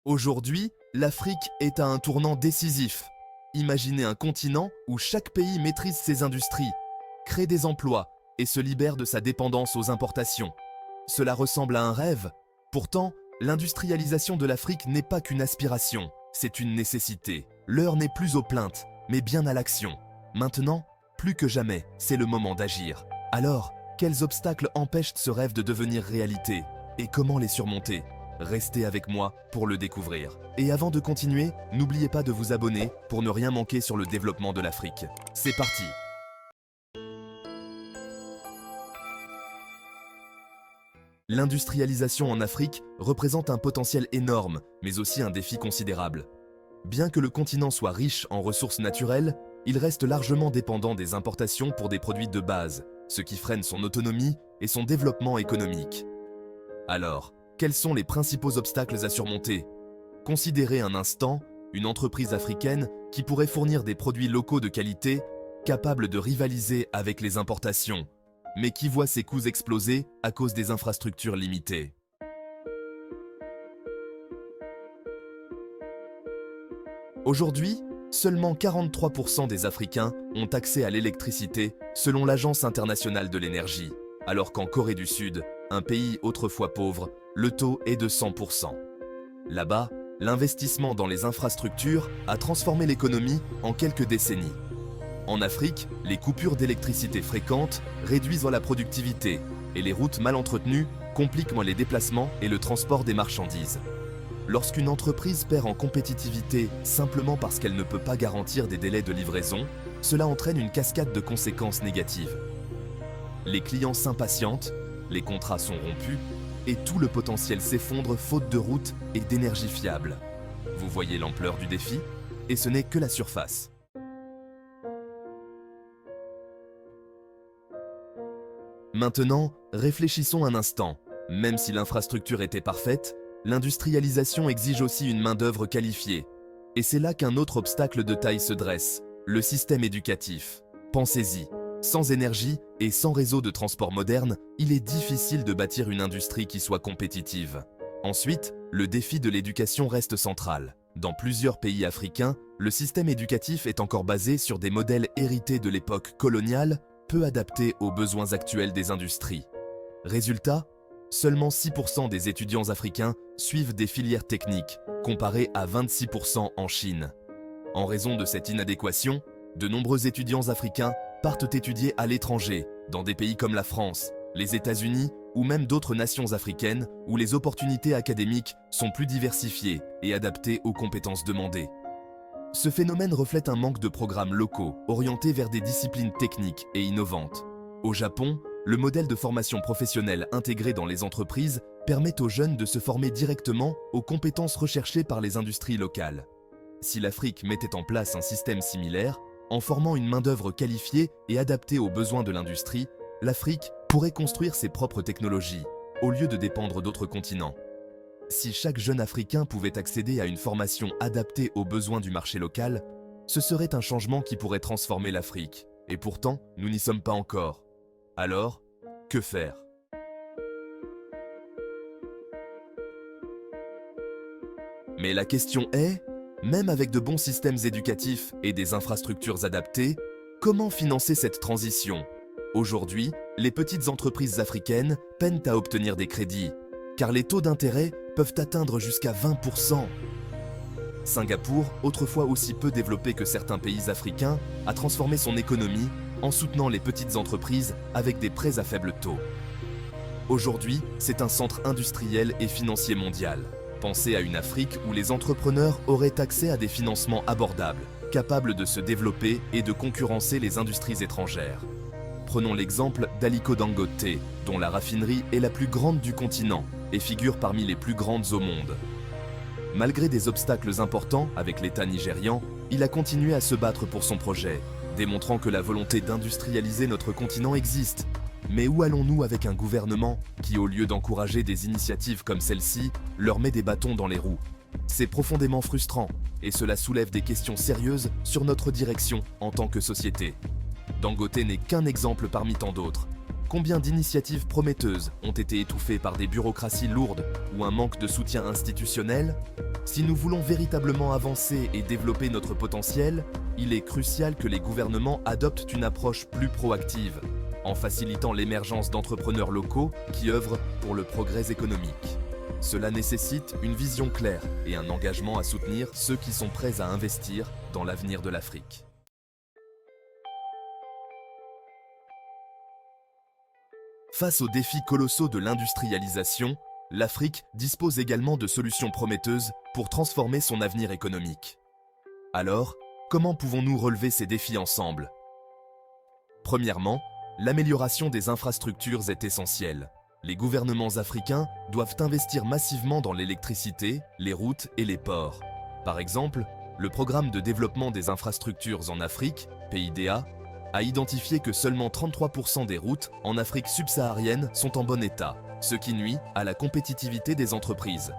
Aujourd'hui, l'Afrique est à un tournant décisif. Imaginez un continent où chaque pays maîtrise ses industries, crée des emplois et se libère de sa dépendance aux importations. Cela ressemble à un rêve. Pourtant, l'industrialisation de l'Afrique n'est pas qu'une aspiration, c'est une nécessité. L'heure n'est plus aux plaintes, mais bien à l'action. Maintenant, plus que jamais, c'est le moment d'agir. Alors, quels obstacles empêchent ce rêve de devenir réalité? Et comment les surmonter? Restez avec moi pour le découvrir. Et avant de continuer, n'oubliez pas de vous abonner pour ne rien manquer sur le développement de l'Afrique. C'est parti! L'industrialisation en Afrique représente un potentiel énorme, mais aussi un défi considérable. Bien que le continent soit riche en ressources naturelles, il reste largement dépendant des importations pour des produits de base, ce qui freine son autonomie et son développement économique. Alors, quels sont les principaux obstacles à surmonter? Considérez un instant une entreprise africaine qui pourrait fournir des produits locaux de qualité, capables de rivaliser avec les importations, mais qui voit ses coûts exploser à cause des infrastructures limitées. Aujourd'hui, seulement 43% des Africains ont accès à l'électricité selon l'Agence internationale de l'énergie, alors qu'en Corée du Sud, un pays autrefois pauvre, le taux est de 100%. Là-bas, l'investissement dans les infrastructures a transformé l'économie en quelques décennies. En Afrique, les coupures d'électricité fréquentes réduisent la productivité et les routes mal entretenues compliquent les déplacements et le transport des marchandises. Lorsqu'une entreprise perd en compétitivité simplement parce qu'elle ne peut pas garantir des délais de livraison, cela entraîne une cascade de conséquences négatives. Les clients s'impatientent, les contrats sont rompus et tout le potentiel s'effondre faute de routes et d'énergie fiable. Vous voyez l'ampleur du défi? Et ce n'est que la surface. Maintenant, réfléchissons un instant. Même si l'infrastructure était parfaite, l'industrialisation exige aussi une main-d'œuvre qualifiée. Et c'est là qu'un autre obstacle de taille se dresse, le système éducatif. Pensez-y, sans énergie et sans réseau de transport moderne, il est difficile de bâtir une industrie qui soit compétitive. Ensuite, le défi de l'éducation reste central. Dans plusieurs pays africains, le système éducatif est encore basé sur des modèles hérités de l'époque coloniale, peu adaptés aux besoins actuels des industries. Résultat, seulement 6% des étudiants africains suivent des filières techniques, comparé à 26% en Chine. En raison de cette inadéquation, de nombreux étudiants africains partent étudier à l'étranger, dans des pays comme la France, les États-Unis ou même d'autres nations africaines où les opportunités académiques sont plus diversifiées et adaptées aux compétences demandées. Ce phénomène reflète un manque de programmes locaux orientés vers des disciplines techniques et innovantes. Au Japon, le modèle de formation professionnelle intégré dans les entreprises permet aux jeunes de se former directement aux compétences recherchées par les industries locales. Si l'Afrique mettait en place un système similaire, en formant une main-d'œuvre qualifiée et adaptée aux besoins de l'industrie, l'Afrique pourrait construire ses propres technologies, au lieu de dépendre d'autres continents. Si chaque jeune Africain pouvait accéder à une formation adaptée aux besoins du marché local, ce serait un changement qui pourrait transformer l'Afrique. Et pourtant, nous n'y sommes pas encore. Alors, que faire? Mais la question est, même avec de bons systèmes éducatifs et des infrastructures adaptées, comment financer cette transition? Aujourd'hui, les petites entreprises africaines peinent à obtenir des crédits, car les taux d'intérêt peuvent atteindre jusqu'à 20%. Singapour, autrefois aussi peu développé que certains pays africains, a transformé son économie en soutenant les petites entreprises avec des prêts à faible taux. Aujourd'hui, c'est un centre industriel et financier mondial. Pensez à une Afrique où les entrepreneurs auraient accès à des financements abordables, capables de se développer et de concurrencer les industries étrangères. Prenons l'exemple d'Aliko Dangote, dont la raffinerie est la plus grande du continent et figure parmi les plus grandes au monde. Malgré des obstacles importants avec l'État nigérian, il a continué à se battre pour son projet, démontrant que la volonté d'industrialiser notre continent existe. Mais où allons-nous avec un gouvernement qui, au lieu d'encourager des initiatives comme celle-ci, leur met des bâtons dans les roues? C'est profondément frustrant et cela soulève des questions sérieuses sur notre direction en tant que société. Dangote n'est qu'un exemple parmi tant d'autres. Combien d'initiatives prometteuses ont été étouffées par des bureaucraties lourdes ou un manque de soutien institutionnel? Si nous voulons véritablement avancer et développer notre potentiel, il est crucial que les gouvernements adoptent une approche plus proactive, en facilitant l'émergence d'entrepreneurs locaux qui œuvrent pour le progrès économique. Cela nécessite une vision claire et un engagement à soutenir ceux qui sont prêts à investir dans l'avenir de l'Afrique. Face aux défis colossaux de l'industrialisation, l'Afrique dispose également de solutions prometteuses pour transformer son avenir économique. Alors, comment pouvons-nous relever ces défis ensemble? Premièrement, l'amélioration des infrastructures est essentielle. Les gouvernements africains doivent investir massivement dans l'électricité, les routes et les ports. Par exemple, le Programme de développement des infrastructures en Afrique, PIDA, a identifié que seulement 33% des routes en Afrique subsaharienne sont en bon état, ce qui nuit à la compétitivité des entreprises.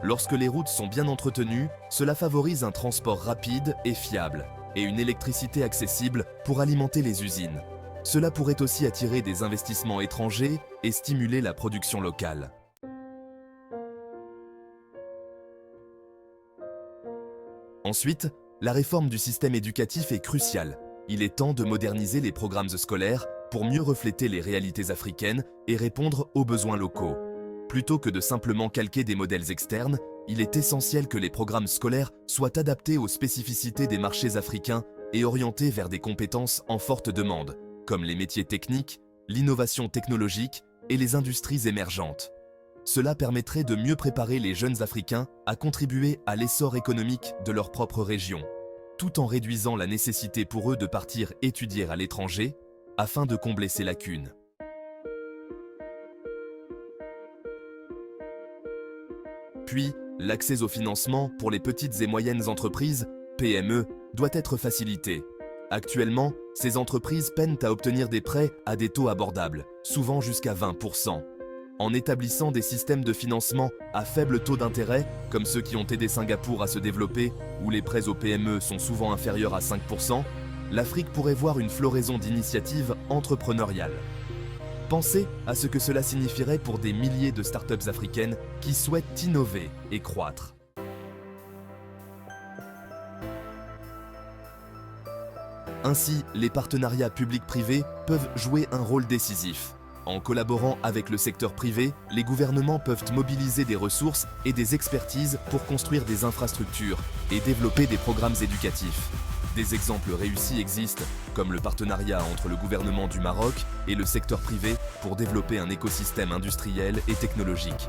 Lorsque les routes sont bien entretenues, cela favorise un transport rapide et fiable, et une électricité accessible pour alimenter les usines. Cela pourrait aussi attirer des investissements étrangers et stimuler la production locale. Ensuite, la réforme du système éducatif est cruciale. Il est temps de moderniser les programmes scolaires pour mieux refléter les réalités africaines et répondre aux besoins locaux. Plutôt que de simplement calquer des modèles externes, il est essentiel que les programmes scolaires soient adaptés aux spécificités des marchés africains et orientés vers des compétences en forte demande, comme les métiers techniques, l'innovation technologique et les industries émergentes. Cela permettrait de mieux préparer les jeunes Africains à contribuer à l'essor économique de leur propre région, tout en réduisant la nécessité pour eux de partir étudier à l'étranger afin de combler ces lacunes. Puis, l'accès au financement pour les petites et moyennes entreprises, PME, doit être facilité. Actuellement, ces entreprises peinent à obtenir des prêts à des taux abordables, souvent jusqu'à 20%. En établissant des systèmes de financement à faible taux d'intérêt, comme ceux qui ont aidé Singapour à se développer, où les prêts aux PME sont souvent inférieurs à 5%, l'Afrique pourrait voir une floraison d'initiatives entrepreneuriales. Pensez à ce que cela signifierait pour des milliers de startups africaines qui souhaitent innover et croître. Ainsi, les partenariats publics-privés peuvent jouer un rôle décisif. En collaborant avec le secteur privé, les gouvernements peuvent mobiliser des ressources et des expertises pour construire des infrastructures et développer des programmes éducatifs. Des exemples réussis existent, comme le partenariat entre le gouvernement du Maroc et le secteur privé pour développer un écosystème industriel et technologique.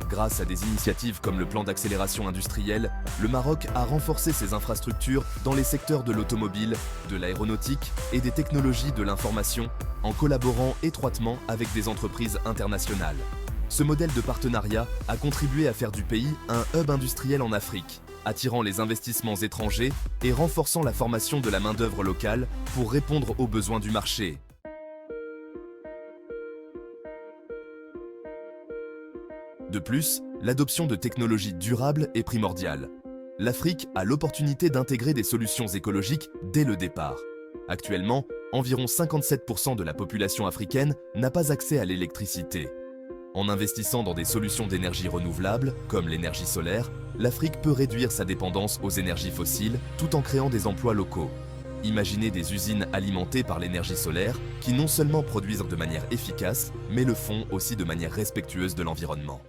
Grâce à des initiatives comme le plan d'accélération industrielle, le Maroc a renforcé ses infrastructures dans les secteurs de l'automobile, de l'aéronautique et des technologies de l'information, en collaborant étroitement avec des entreprises internationales. Ce modèle de partenariat a contribué à faire du pays un hub industriel en Afrique, attirant les investissements étrangers et renforçant la formation de la main-d'œuvre locale pour répondre aux besoins du marché. De plus, l'adoption de technologies durables est primordiale. L'Afrique a l'opportunité d'intégrer des solutions écologiques dès le départ. Actuellement, environ 57% de la population africaine n'a pas accès à l'électricité. En investissant dans des solutions d'énergie renouvelable, comme l'énergie solaire, l'Afrique peut réduire sa dépendance aux énergies fossiles tout en créant des emplois locaux. Imaginez des usines alimentées par l'énergie solaire qui non seulement produisent de manière efficace, mais le font aussi de manière respectueuse de l'environnement.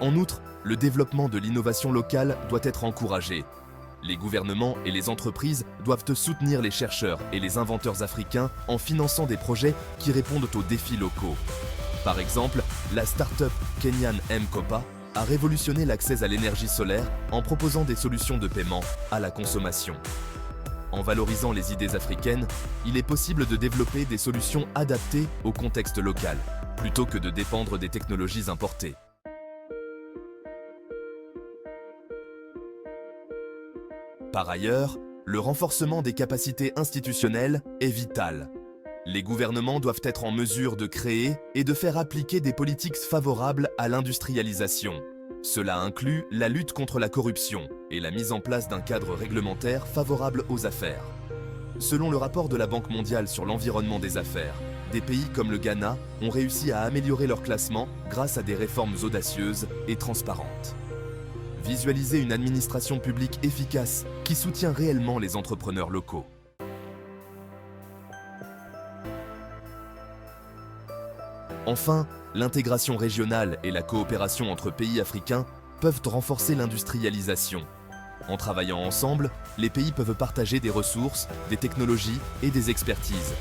En outre, le développement de l'innovation locale doit être encouragé. Les gouvernements et les entreprises doivent soutenir les chercheurs et les inventeurs africains en finançant des projets qui répondent aux défis locaux. Par exemple, la start-up Kenyan M-Kopa a révolutionné l'accès à l'énergie solaire en proposant des solutions de paiement à la consommation. En valorisant les idées africaines, il est possible de développer des solutions adaptées au contexte local, plutôt que de dépendre des technologies importées. Par ailleurs, le renforcement des capacités institutionnelles est vital. Les gouvernements doivent être en mesure de créer et de faire appliquer des politiques favorables à l'industrialisation. Cela inclut la lutte contre la corruption et la mise en place d'un cadre réglementaire favorable aux affaires. Selon le rapport de la Banque mondiale sur l'environnement des affaires, des pays comme le Ghana ont réussi à améliorer leur classement grâce à des réformes audacieuses et transparentes. Visualisez une administration publique efficace qui soutient réellement les entrepreneurs locaux. Enfin, l'intégration régionale et la coopération entre pays africains peuvent renforcer l'industrialisation. En travaillant ensemble, les pays peuvent partager des ressources, des technologies et des expertises.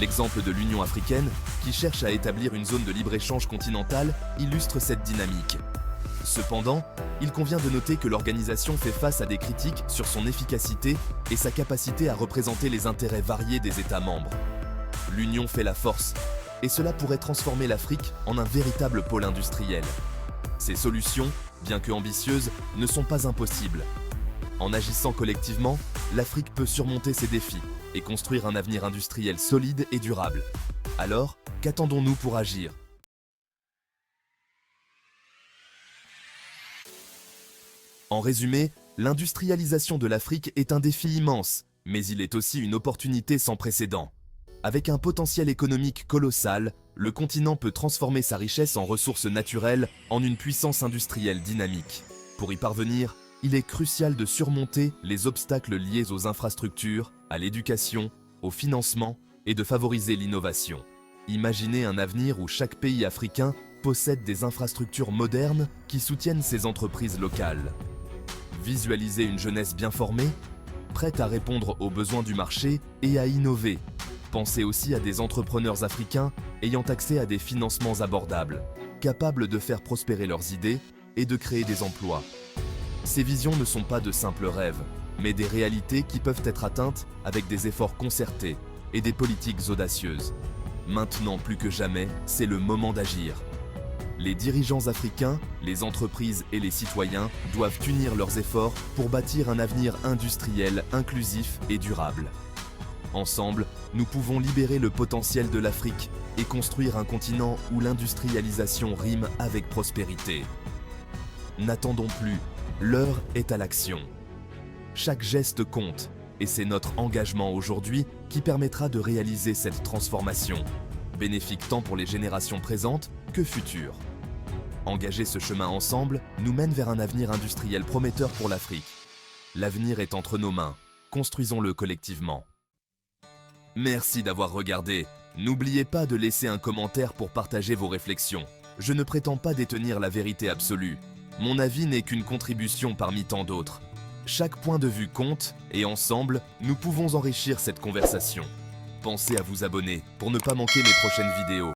L'exemple de l'Union africaine, qui cherche à établir une zone de libre-échange continentale, illustre cette dynamique. Cependant, il convient de noter que l'organisation fait face à des critiques sur son efficacité et sa capacité à représenter les intérêts variés des États membres. L'Union fait la force, et cela pourrait transformer l'Afrique en un véritable pôle industriel. Ces solutions, bien que ambitieuses, ne sont pas impossibles. En agissant collectivement, l'Afrique peut surmonter ces défis et construire un avenir industriel solide et durable. Alors, qu'attendons-nous pour agir ? En résumé, l'industrialisation de l'Afrique est un défi immense, mais il est aussi une opportunité sans précédent. Avec un potentiel économique colossal, le continent peut transformer sa richesse en ressources naturelles en une puissance industrielle dynamique. Pour y parvenir, il est crucial de surmonter les obstacles liés aux infrastructures, à l'éducation, au financement et de favoriser l'innovation. Imaginez un avenir où chaque pays africain possède des infrastructures modernes qui soutiennent ses entreprises locales. Visualisez une jeunesse bien formée, prête à répondre aux besoins du marché et à innover. Pensez aussi à des entrepreneurs africains ayant accès à des financements abordables, capables de faire prospérer leurs idées et de créer des emplois. Ces visions ne sont pas de simples rêves, mais des réalités qui peuvent être atteintes avec des efforts concertés et des politiques audacieuses. Maintenant plus que jamais, c'est le moment d'agir. Les dirigeants africains, les entreprises et les citoyens doivent unir leurs efforts pour bâtir un avenir industriel, inclusif et durable. Ensemble, nous pouvons libérer le potentiel de l'Afrique et construire un continent où l'industrialisation rime avec prospérité. N'attendons plus, l'heure est à l'action. Chaque geste compte, et c'est notre engagement aujourd'hui qui permettra de réaliser cette transformation, bénéfique tant pour les générations présentes que futures. Engager ce chemin ensemble nous mène vers un avenir industriel prometteur pour l'Afrique. L'avenir est entre nos mains, construisons-le collectivement. Merci d'avoir regardé. N'oubliez pas de laisser un commentaire pour partager vos réflexions. Je ne prétends pas détenir la vérité absolue. Mon avis n'est qu'une contribution parmi tant d'autres. Chaque point de vue compte et ensemble, nous pouvons enrichir cette conversation. Pensez à vous abonner pour ne pas manquer mes prochaines vidéos.